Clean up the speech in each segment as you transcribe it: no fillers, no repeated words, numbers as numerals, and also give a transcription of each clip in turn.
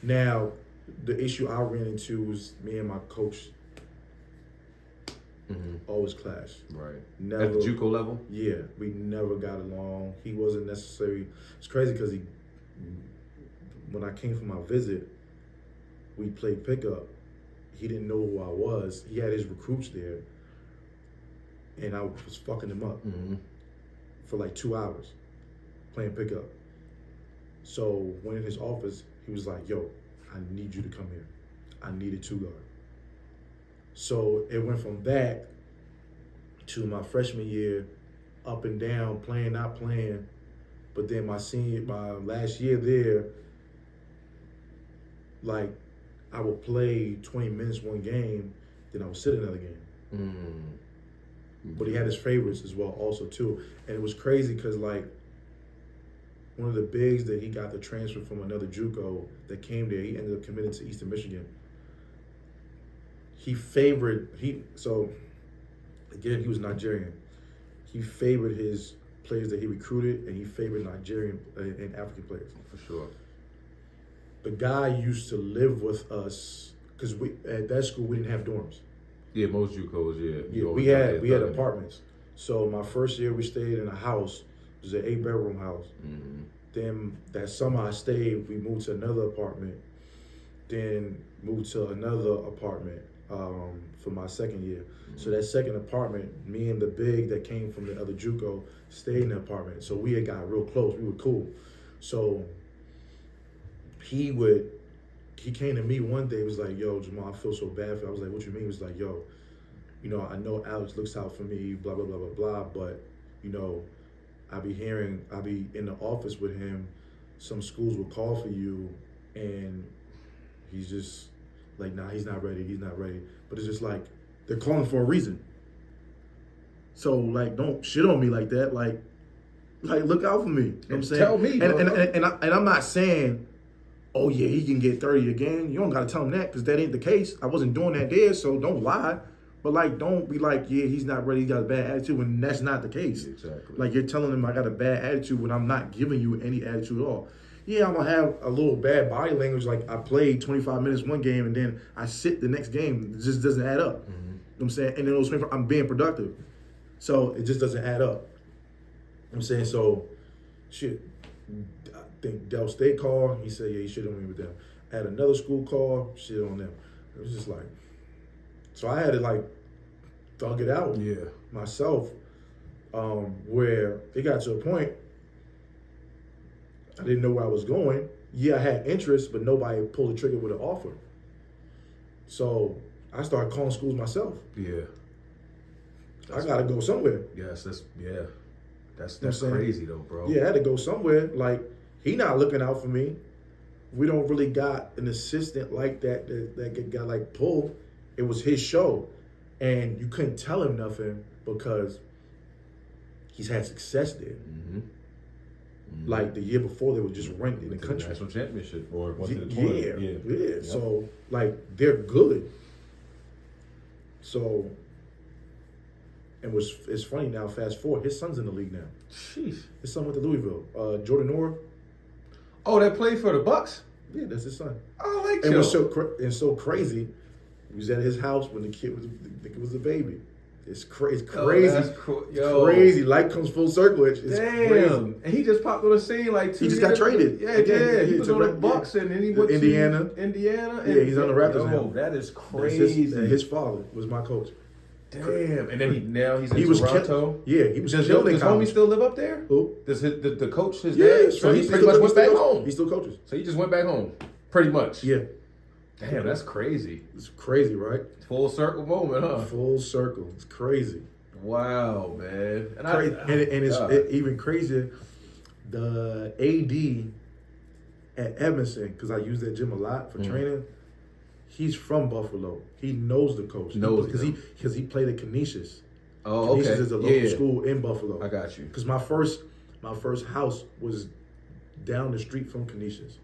Now, the issue I ran into was me and my coach always clashed. Right. Never, at the Juco level? Yeah, we never got along. He wasn't necessarily. It's crazy because when I came for my visit, we played pickup. He didn't know who I was. He had his recruits there, and I was fucking him up for like 2 hours playing pickup. So when in his office, he was like, "Yo, I need you to come here. I need a 2-guard." So it went from that to my freshman year, up and down, playing, not playing. But then my last year there, like, I would play 20 minutes one game, then I would sit another game. But he had his favorites as well also too. And it was crazy because, like, one of the bigs that he got the transfer from another JUCO that came there, he ended up committing to Eastern Michigan. So again, he was Nigerian. He favored his players that he recruited, and he favored Nigerian and African players. For sure. The guy used to live with us because at that school we didn't have dorms. Yeah, most JUCOs, Yeah, we had apartments. So my first year we stayed in a house. It was an 8-bedroom house. Then that summer I stayed. We moved to another apartment. Then moved to another apartment for my second year. So that second apartment, me and the big that came from the other JUCO stayed in the apartment. So we had got real close. We were cool. So he came to me one day, was like, "Yo, Jamaal, I feel so bad for you." I was like, "What you mean?" He was like, "Yo, you know, I know Alex looks out for me, blah, blah, blah, blah, blah, but, you know, I be in the office with him, some schools will call for you, and he's just like, nah, he's not ready. But it's just like, they're calling for a reason. So, like, don't shit on me like that. Like look out for me. You know what I'm saying? Tell me, and I'm not saying, oh yeah, he can get 30 again. You don't gotta tell him that, because that ain't the case. I wasn't doing that there, so don't lie. But, like, don't be like, yeah, he's not ready, he got a bad attitude, when that's not the case. Exactly. Like, you're telling him I got a bad attitude when I'm not giving you any attitude at all. Yeah, I'm gonna have a little bad body language, like I played 25 minutes one game and then I sit the next game. It just doesn't add up. You know what I'm saying? And then those 25, I'm being productive. So it just doesn't add up. You know what I'm saying? So, shit, I think Del State called. He said, yeah, he shit on me with them. At another school call, shit on them. It was just like, so I had to, like, thug it out myself, where it got to a point I didn't know where I was going. Yeah, I had interest, but nobody pulled the trigger with an offer. So I started calling schools myself. Yeah. I gotta go somewhere. Yes, that's crazy though, bro. Yeah, I had to go somewhere. Like, he not looking out for me. We don't really got an assistant like that got like pulled. It was his show. And you couldn't tell him nothing because he's had success there. Like the year before, they were just ranked in the country. National championship or went to the tournament. Yeah. Yep. So, like, they're good. So, and it's funny now, fast forward, his son's in the league now. Sheesh. His son went to Louisville. Jordan Orr. Oh, that played for the Bucks? Yeah, that's his son. Oh, like and it was so crazy. He was at his house when the kid was a baby. It's crazy. That's cool. It's crazy. Life comes full circle. It's damn. Crazy. And he just popped on the scene like 2 He just years got traded. Yeah. He was on the Bucks and then he went Indiana. to Indiana. Yeah, he's on the Raptors now. That is crazy. His father was my coach. Damn. And then he's in Toronto. He was Does killing homie still live up there? Who? Does the coach, his dad? Yeah, so he pretty much went back home. He still coaches. So he just went back home, pretty much. Yeah. Damn, that's crazy. It's crazy, right? Full circle moment, huh? Full circle. It's crazy. Wow, man. And it's even crazier. The AD at Edmondson, because I use that gym a lot for training, he's from Buffalo. He knows the coach. Because he played at Canisius. Oh, okay. Canisius is a local school in Buffalo. I got you. Because my first house was down the street from Canisius.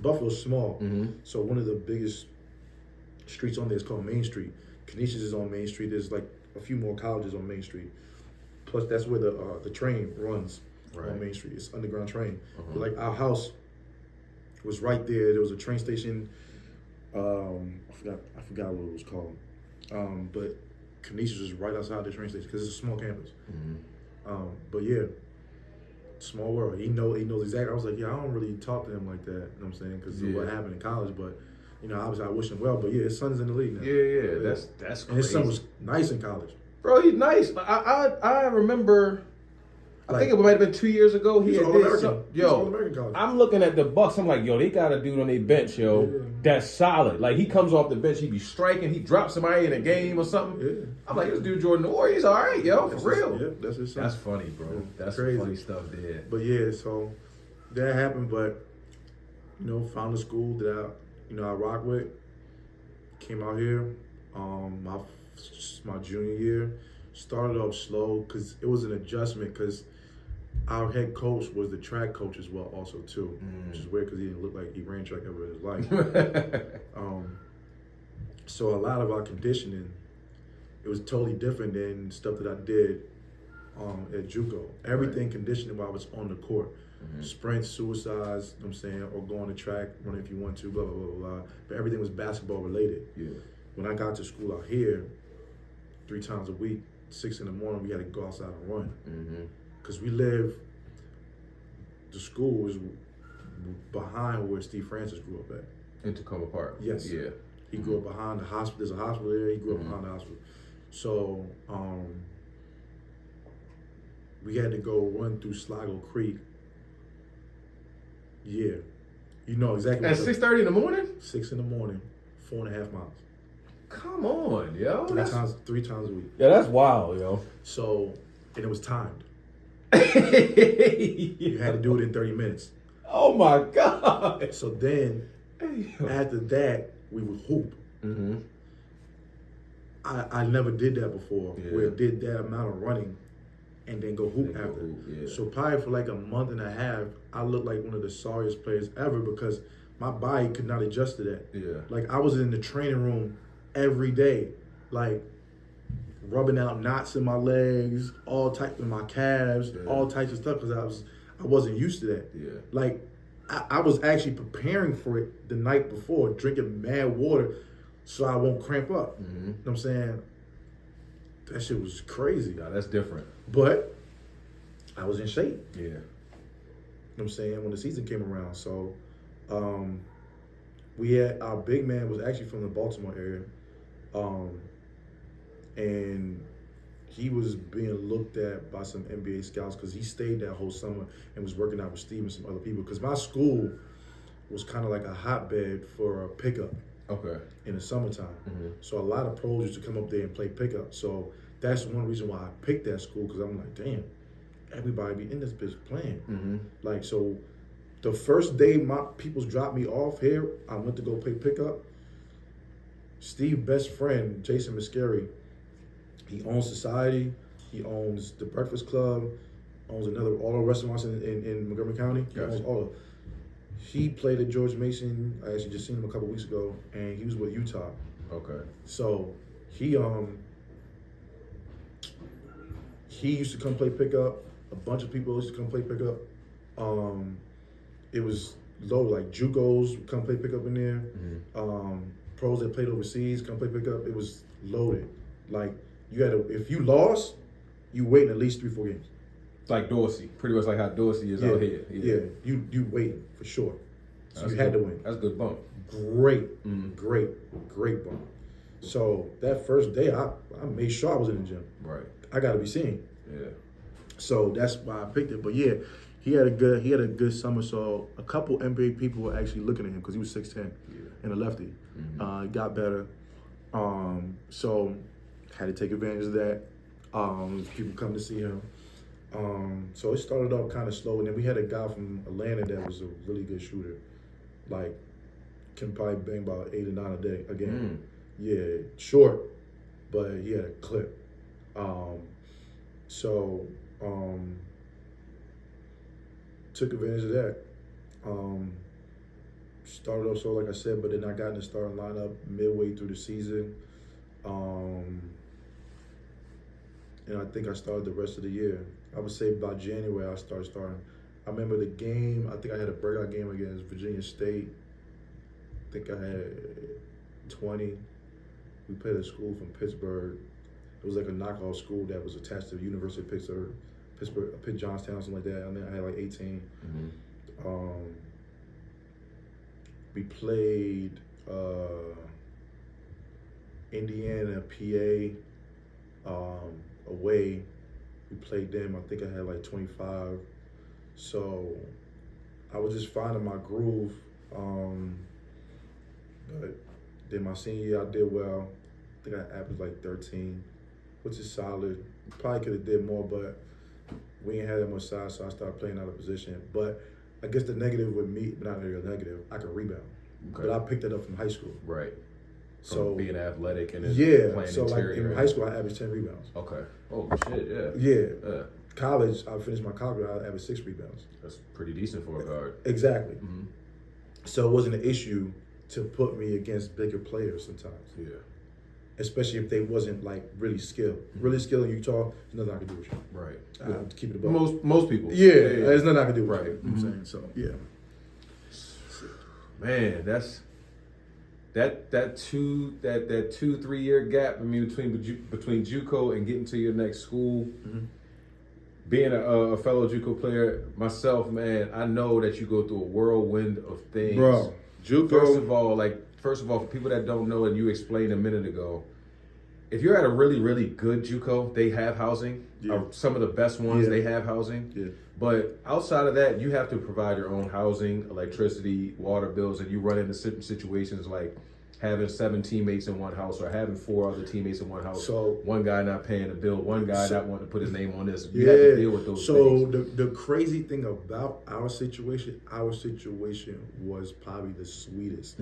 Buffalo's small, so one of the biggest streets on there is called Main Street. Canisius is on Main Street. There's like a few more colleges on Main Street. Plus, that's where the train runs on Main Street. It's underground train. But like our house was right there. There was a train station. I forgot what it was called. But Canisius was right outside the train station because it's a small campus. But yeah, small world. He knows exactly. I was like, yeah, I don't really talk to him like that. You know what I'm saying? Because of what happened in college. But obviously I wish him well. But yeah, his son's in the league now. Yeah. That's crazy. And his son was nice in college. Bro, he's nice. I remember. I think it might have been 2 years ago. He's All-American. Yo, I'm looking at the Bucks. I'm like, yo, they got a dude on their bench, yo, that's solid. Like, he comes off the bench, he be striking, he drops somebody in a game or something. Yeah. I'm like, this dude Jordan Warrior, he's all right, yo, for real. That's his son. That's funny, bro. Yeah, that's crazy. Funny stuff there. But yeah, so that happened. But found a school that I rock with. Came out here, my junior year. Started off slow because it was an adjustment because our head coach was the track coach as well also too, which is weird because he didn't look like he ran track ever in his life. So a lot of our conditioning, it was totally different than stuff that I did at Juco. Everything conditioning while I was on the court. Sprints, suicides, you know what I'm saying, or go on the track, run if you want to, blah, blah, blah, blah. But everything was basketball related. Yeah. When I got to school out here, 3 times a week, 6 in the morning, we had to go outside and run. Because the school was behind where Steve Francis grew up at. In Tacoma Park? Yes. Yeah. He grew up behind the hospital. There's a hospital there. He grew up behind the hospital. So we had to go run through Sligo Creek. Yeah. You know exactly. At 6:30 in the morning? 6 in the morning, 4.5 miles. Come on, yo. 3 times a week. Yeah, that's wild, yo. So, and it was timed. You had to do it in 30 minutes. Oh my God. So then, after that, we would hoop. I never did that before, where I did that amount of running and then go hoop after. So probably for like a month and a half, I looked like one of the sorriest players ever because my body could not adjust to that. Yeah. Like I was in the training room every day, like rubbing out knots in my legs, all types in my calves, all types of stuff because I wasn't used to that. Yeah. Like I was actually preparing for it the night before, drinking mad water so I won't cramp up. You know what I'm saying? That shit was crazy. Yeah, that's different. But I was in shape. Yeah. You know what I'm saying? When the season came around. So we had our big man was actually from the Baltimore area. And he was being looked at by some NBA scouts because he stayed that whole summer and was working out with Steve and some other people. Because my school was kind of like a hotbed for a pickup. Okay. In the summertime. So a lot of pros used to come up there and play pickup. So that's one reason why I picked that school because I'm like, damn, everybody be in this bitch playing. Like, so the first day my peoples dropped me off here, I went to go play pickup. Steve's best friend, Jason Muscari, he owns Society, he owns the Breakfast Club, owns all the restaurants in Montgomery County. He owns all of. He played at George Mason. I actually just seen him a couple weeks ago, and he was with Utah. Okay. So he used to come play pickup. A bunch of people used to come play pickup. It was low, like Jucos would come play pickup in there. Pros that played overseas come play pickup. It was loaded. Like you had to, if you lost, you waiting at least 3-4 games. Like Dorsey, pretty much like how Dorsey is out here. Yeah, you waiting for sure. So you had to win. That's a good bump. Great bump. So that first day, I made sure I was in the gym. Right. I got to be seen. Yeah. So that's why I picked it. But yeah, he had a good summer. So a couple NBA people were actually looking at him because he was 6'10" and a lefty. He got better. So had to take advantage of that. People come to see him. So it started off kind of slow, and then we had a guy from Atlanta that was a really good shooter, like can probably bang about 8 or 9 a day. Again, yeah, short, but he had a clip. Took advantage of that. Started off slow, like I said, but then I got in the starting lineup midway through the season. And I think I started the rest of the year. I would say by January I started starting. I remember the game. I think I had a breakout game against Virginia State. I think I had 20. We played a school from Pittsburgh. It was like a knockoff school that was attached to the University of Pittsburgh, Pitt Johnstown, something like that. And then I had like 18. We played Indiana, PA, away. We played them. I think I had like 25. So I was just finding my groove. But then my senior year, I did well. I think I averaged like 13, which is solid. Probably could have did more, but we ain't had that much size, so I started playing out of position. But I guess the negative with me, not really a negative, I could rebound. Okay. But I picked it up from high school. Right. So being athletic and playing so interior. Like in high school, I averaged 10 rebounds. Okay. Oh shit, yeah. Yeah. College, I finished my college, I averaged 6 rebounds. That's pretty decent for a guard. Exactly. So it wasn't an issue to put me against bigger players sometimes. Yeah. Especially if they wasn't like really skilled. Really skilled in Utah, there's nothing I can do with you. Right. I have to keep it above. Most people. Yeah, there's nothing I can do with right. you. You know what I'm saying? So yeah. Man, that's that 2-3 year gap, I mean, between JUCO and getting to your next school. Being a fellow JUCO player myself, man, I know that you go through a whirlwind of things. Bro, JUCO. First of all, for people that don't know, and you explained a minute ago, if you're at a really, really good JUCO, they have housing. Yeah. Some of the best ones, they have housing. Yeah. But outside of that, you have to provide your own housing, electricity, water bills, and you run into certain situations like having 7 teammates in one house or having 4 other teammates in one house. So one guy not paying a bill, one guy not wanting to put his name on this. You have to deal with those things. So the crazy thing about our situation was probably the sweetest.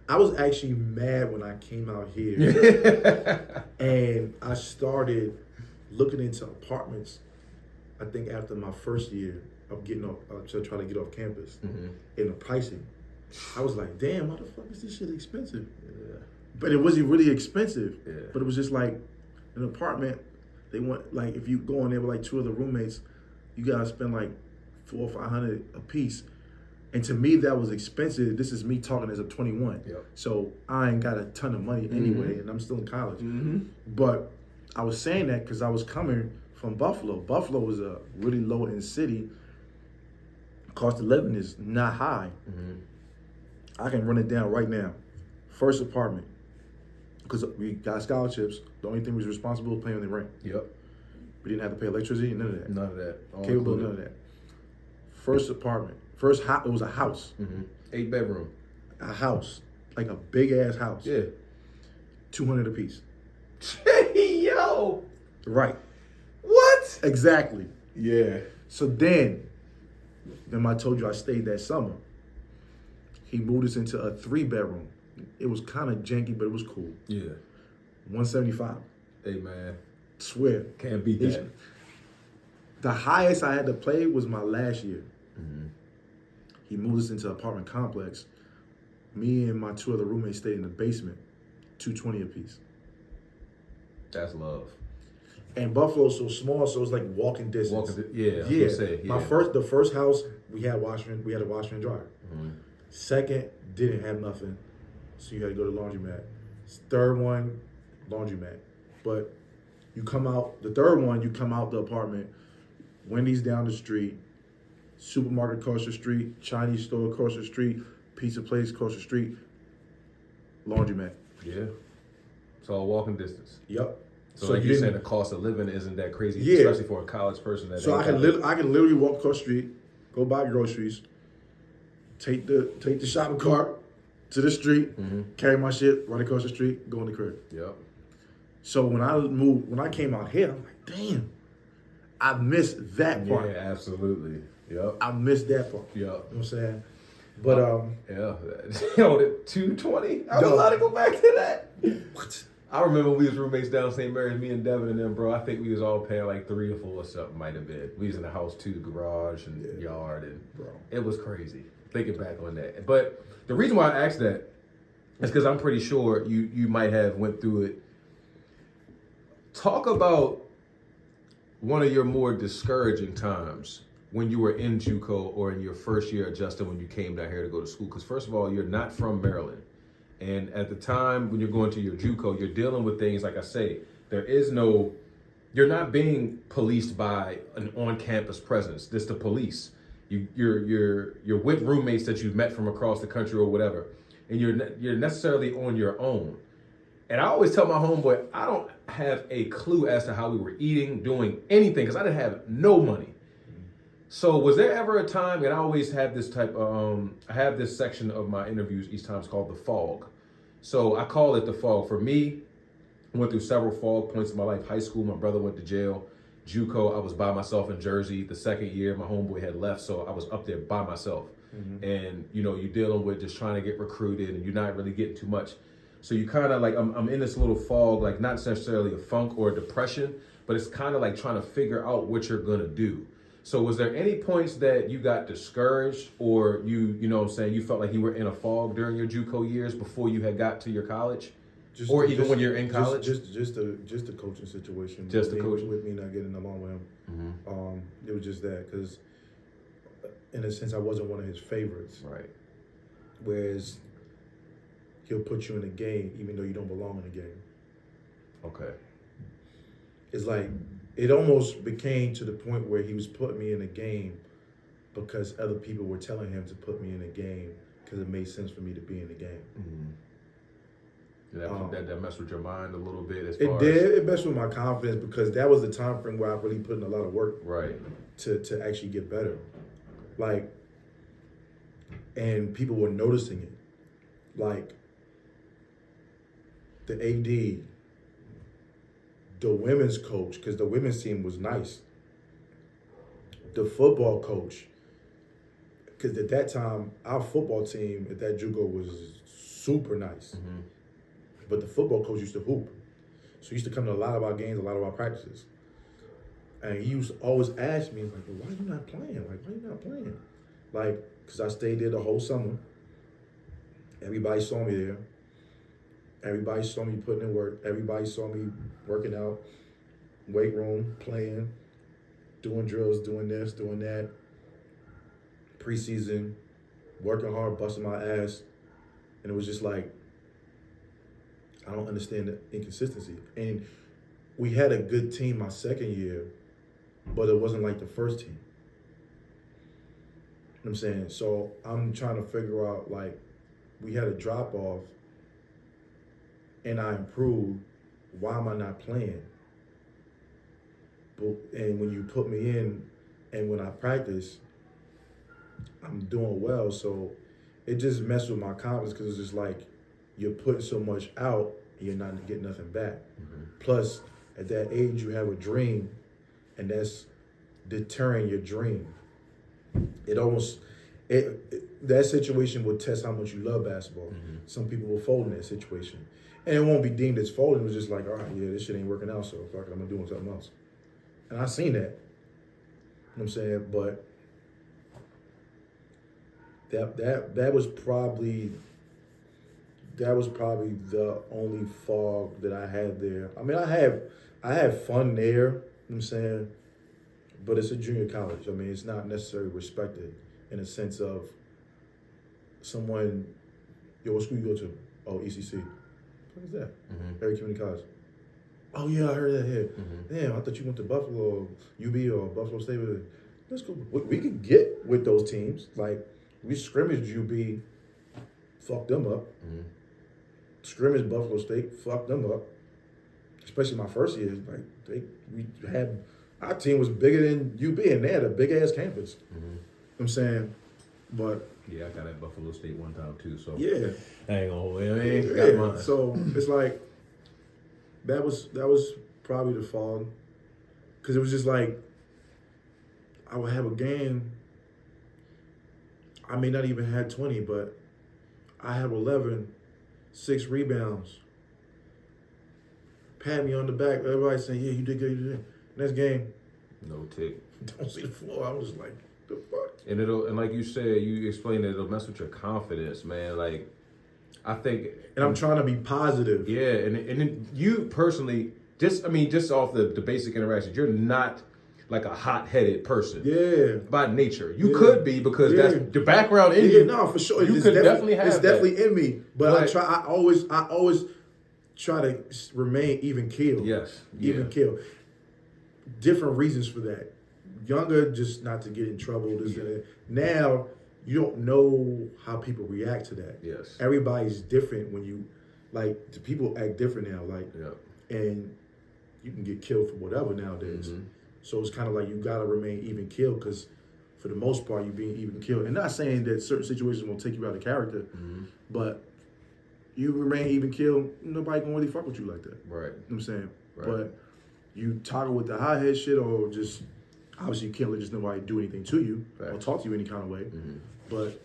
I was actually mad when I came out here and I started looking into apartments, I think after my first year of getting off, trying to get off campus, and the pricing. I was like, damn, why the fuck is this shit expensive? Yeah. But it wasn't really expensive. Yeah. But it was just like an apartment. They want, like, if you go in there with like 2 other roommates, you gotta spend like $400 or $500 a piece. And to me, that was expensive. This is me talking as a 21. Yep. So I ain't got a ton of money anyway, and I'm still in college. But I was saying that because I was coming from Buffalo. Buffalo was a really low-end city. Cost of living is not high. I can run it down right now. First apartment, because we got scholarships. The only thing we was responsible was paying the rent. Yep. We didn't have to pay electricity, none of that. None of that. Cable bill, none of that. First apartment. First house, it was a house. 8 bedroom. A house. Like a big ass house. Yeah. $200 a piece. Yo. Right. What? Exactly. Yeah. So then I told you I stayed that summer. He moved us into a 3-bedroom. It was kind of janky, but it was cool. Yeah. $175. Hey, man. Swear. Can't beat that. The highest I had to pay was my last year. He moved us into an apartment complex. Me and my 2 other roommates stayed in the basement. $220 a piece. That's love. And Buffalo's so small, so it's like walking distance. Yeah. The first house we had a washer and dryer. Second, didn't have nothing, so you had to go to laundromat. Third one, laundromat. But you come out, the third one, you come out the apartment, Wendy's down the street, supermarket across the street, Chinese store across the street, pizza place across the street, laundromat. Yeah. It's all walking distance. Yep. So like you're saying the cost of living isn't that crazy, especially for a college person. So I can literally walk across the street, go buy groceries, take the shopping cart to the street, carry my shit right across the street, go in the crib. Yep. So when I came out here, I'm like, damn, I missed that part. Yeah, absolutely. Yep. I missed that part. Yep. You know what I'm saying? But yeah. The 220. I was allowed to go back to that. What? I remember we was roommates down St. Mary's, me and Devin and them, bro. I think we was all paying like 3 or 4 or something, might have been. We was in the house too, garage and yard, and it was crazy. Thinking back on that. But the reason why I asked that is because I'm pretty sure you might have went through it. Talk about one of your more discouraging times when you were in JUCO or in your first year at Justin when you came down here to go to school? Because first of all, you're not from Maryland. And at the time when you're going to your JUCO, you're dealing with things, like I say, you're not being policed by an on-campus presence. This the police. You're with roommates that you've met from across the country or whatever, and you're necessarily on your own. And I always tell my homeboy, I don't have a clue as to how we were eating, doing anything, because I didn't have no money. So was there ever a time, and I always have this I have this section of my interviews each time, it's called the fog. So I call it the fog. For me, I went through several fog points in my life. High school, my brother went to jail. JUCO, I was by myself in Jersey. The second year, my homeboy had left, so I was up there by myself. Mm-hmm. And, you're dealing with just trying to get recruited, and you're not really getting too much. So you kind of like, I'm in this little fog, like not necessarily a funk or a depression, but it's kind of like trying to figure out what you're going to do. So was there any points that you got discouraged, or you felt like you were in a fog during your JUCO years before you had got to your college? When you're in college? Just the coaching situation. Just the coaching? With me not getting along with him. Mm-hmm. It was just that, because in a sense I wasn't one of his favorites. Right. Whereas he'll put you in a game even though you don't belong in the game. Okay. It's like, it almost became to the point where he was putting me in a game because other people were telling him to put me in a game because it made sense for me to be in the game. Mm-hmm. That messed with your mind a little bit as far as... It messed with my confidence, because that was the time frame where I really put in a lot of work to actually get better. Like, and people were noticing it. Like, the AD, the women's coach, because the women's team was nice. The football coach, because at that time, our football team at that JUCO was super nice. Mm-hmm. But the football coach used to hoop. So he used to come to a lot of our games, a lot of our practices. And he used to always ask me, like, why are you not playing? Like, why are you not playing? Like, because I stayed there the whole summer. Everybody saw me there. Everybody saw me putting in work. Everybody saw me working out, weight room, playing, doing drills, doing this, doing that. Preseason, working hard, busting my ass. And it was just like, I don't understand the inconsistency. And we had a good team my second year, but it wasn't like the first team. You know what I'm saying? So I'm trying to figure out, like, we had a drop off and I improved. Why am I not playing? And when you put me in and when I practice, I'm doing well. So it just messed with my confidence, because it's just like, you're putting so much out and you're not getting nothing back. Mm-hmm. Plus, at that age, you have a dream, and that's deterring your dream. That situation will test how much you love basketball. Mm-hmm. Some people will fold in that situation. And it won't be deemed as folding. It was just like, all right, yeah, this shit ain't working out, so fuck it, I'm doing something else. And I seen that. You know what I'm saying? But that was probably the only fog that I had there. I mean, I have fun there, you know what I'm saying? But it's a junior college. I mean, it's not necessarily respected in a sense of someone, yo, what school you go to? Oh, ECC. What is that? Mm-hmm. Area Community College. Oh, yeah, I heard that here. Mm-hmm. Damn, I thought you went to Buffalo or UB or Buffalo State. Let's go. We could get with those teams. Like, we scrimmaged UB, fucked them up. Mm-hmm. Scrimmaged Buffalo State, fucked them up. Especially my first year. Like, our team was bigger than UB, and they had a big-ass campus. Mm-hmm. You know what I'm saying? But... yeah, I got at Buffalo State one time, too, so... yeah. I ain't gonna... got mine. So, it's like... That was probably the fall, because it was just like, I would have a game, I may not even have 20, but I have 11, 6 rebounds. Pat me on the back, everybody saying, yeah, you did good, you did. Next game. No tick. Don't see the floor. I was like, the fuck? And like you said, you explained that it'll mess with your confidence, man. Like, I think... and I'm trying to be positive. Yeah, and then you personally, just off the basic interaction, you're not like a hot-headed person. Yeah. By nature. You could be because that's the background in you. No, for sure. You could definitely have it's that. definitely in me. But I always try to remain even keeled. Yes. Even keeled. Different reasons for that. Younger, just not to get in trouble. And that. Now, you don't know how people react to that. Yes. Everybody's different when you, like, the people act different now. Like, and you can get killed for whatever nowadays. Mm-hmm. So it's kind of like you got to remain even keeled because for the most part, you're being even keeled. And not saying that certain situations will take you out of character, but you remain even keeled, nobody can really fuck with you like that. Right. You know what I'm saying? Right. But you toggle with the hot head shit or just, obviously you can't let just nobody do anything to you or talk to you any kind of way. Mm-hmm. But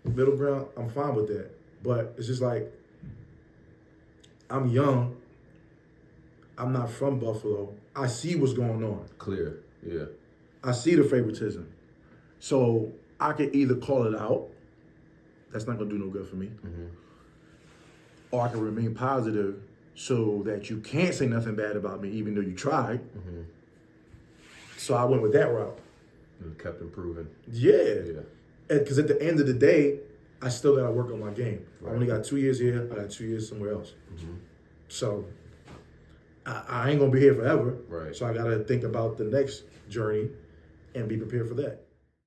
middle ground, I'm fine with that. But it's just like, I'm young. I'm not from Buffalo. I see what's going on. Clear, yeah. I see the favoritism. So I can either call it out. That's not going to do no good for me. Mm-hmm. Or I can remain positive so that you can't say nothing bad about me even though you tried. Mm-hmm. So I went with that route. And kept improving. Yeah. Because at the end of the day, I still got to work on my game. Right. I only got 2 years here. I got 2 years somewhere else. Mm-hmm. So I ain't going to be here forever. Right. So I got to think about the next journey and be prepared for that.